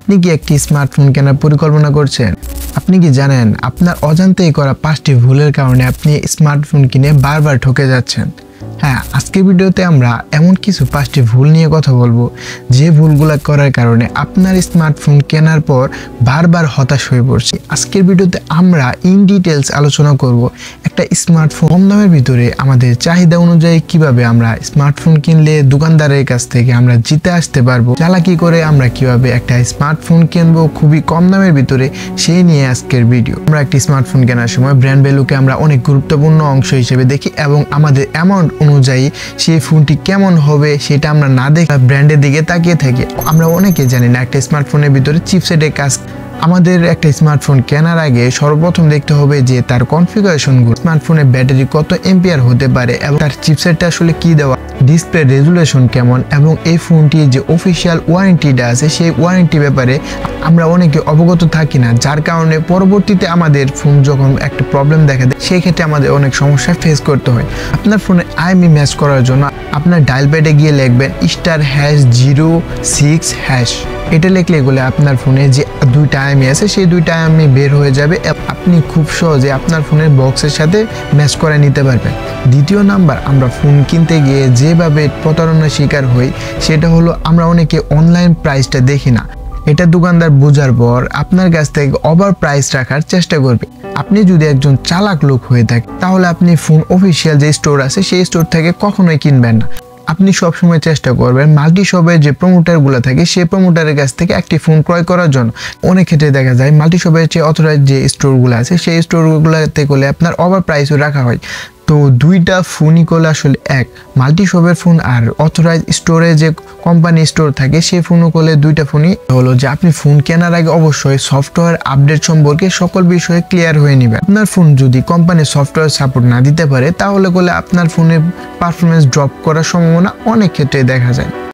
আপনি কি একটি স্মার্টফোন কেনার পরিকল্পনা করছেন? আপনি কি জানেন আপনার অজান্তেই করা 5টি ভুলের কারণে আপনি স্মার্টফোন কিনে বারবার ঠকে যাচ্ছেন? হ্যাঁ, আজকের ভিডিওতে আমরা এমন কিছু 5টি ভুল নিয়ে কথা বলবো যে ভুলগুলো করার কারণে আপনার স্মার্টফোন কেনার পর বারবার হতাশ হয়ে পড়ছে। আজকের ভিডিওতে আমরা ইন ডিটেলস আলোচনা করব একটা স্মার্টফোন কম দামের ভিতরে আমাদের চাহিদা অনুযায়ী কিভাবে আমরা স্মার্টফোন কিনলে দোকানদারের কাছ থেকে আমরা জিতে আসতে পারবো, চালাকি করে আমরা কিভাবে একটা স্মার্টফোন কিনবো খুবই কম দামের ভিতরে, সেই নিয়ে আজকের ভিডিও। আমরা একটি স্মার্টফোন কেনার সময় ব্র্যান্ড ভ্যালুকে আমরা অনেক গুরুত্বপূর্ণ অংশ হিসেবে দেখি এবং আমাদের অ্যামাউন্ট অনুযায়ী সেই ফোনটি কেমন হবে সেটা আমরা না দেখে ব্র্যান্ডের দিকে তাকিয়ে থাকি। আমরা অনেকে জানি না একটা স্মার্টফোনের ভিতরে চিপসেটের কাজ। আমাদের একটা স্মার্টফোন কেনার আগে সর্বপ্রথম দেখতে হবে যে তার কনফিগারেশনগুলো, স্মার্টফোনের ব্যাটারি কত এম্পিয়ার হতে পারে এবং তার চিপসেটটা আসলে কি দেওয়া, ডিসপ্লে রেজুলেশন কেমন এবং এই ফোনটির যে অফিসিয়াল ওয়ারেন্টিটা আছে সেই ওয়ারেন্টি ব্যাপারে আমরা অনেকে অবগত থাকি না, যার কারণে পরবর্তীতে আমাদের ফোন যখন একটা প্রবলেম দেখা দেয় সেই ক্ষেত্রে আমাদের অনেক সমস্যা ফেস করতে হয়। আপনার ফোনে আইএমই ম্যাচ করার জন্য আপনার ডায়াল প্যাডে গিয়ে লিখবেন *#06#। এটা লিখলে এগুলো আপনার ফোনে যে দুইটা আইএমই আছে সেই দুইটা আইএমই বের হয়ে যাবে। আপনি খুব সহজে আপনার ফোনের বক্সের সাথে ম্যাচ করে নিতে পারবেন। দ্বিতীয় নাম্বার, আমরা ফোন কিনতে গিয়ে যেভাবে প্রতারণার শিকার হই সেটা হলো আমরা অনেকে অনলাইন প্রাইসটা দেখি না। এটা দোকানদার বোঝার পর আপনার কাছ থেকে ওভার প্রাইস রাখার চেষ্টা করবে। আপনি যদি একজন চালাক লোক হয়ে থাকে তাহলে আপনি ফোন অফিসিয়াল যে স্টোর আছে সেই স্টোর থেকে কখনোই কিনবেন না। আপনি সবসময় চেষ্টা করবেন মাল্টি শপের যে প্রমোটারগুলো থাকে সেই প্রমোটারের কাছ থেকে একটি ফোন ক্রয় করার জন্য। অনেক ক্ষেত্রে দেখা যায় মাল্টি শপের যে অথরাইজ যে স্টোরগুলো আছে সেই স্টোরগুলোতে করলে আপনার ওভার প্রাইসও রাখা হয়। তো দুইটা ফোনই করলে আসলে এক, মাল্টি শপের ফোন আর অথরাইজ স্টোরে যে কোম্পানি স্টোর থাকে সেই ফোনও করলে দুইটা ফোনই হলো যে আপনি ফোন কেনার আগে অবশ্যই সফটওয়্যার আপডেট সম্পর্কে সকল বিষয়ে ক্লিয়ার হয়ে নেবেন। আপনার ফোন যদি কোম্পানির সফটওয়্যার সাপোর্ট না দিতে পারে তাহলে করলে আপনার ফোনের পারফরমেন্স ড্রপ করার সম্ভাবনা অনেক ক্ষেত্রে দেখা যায়।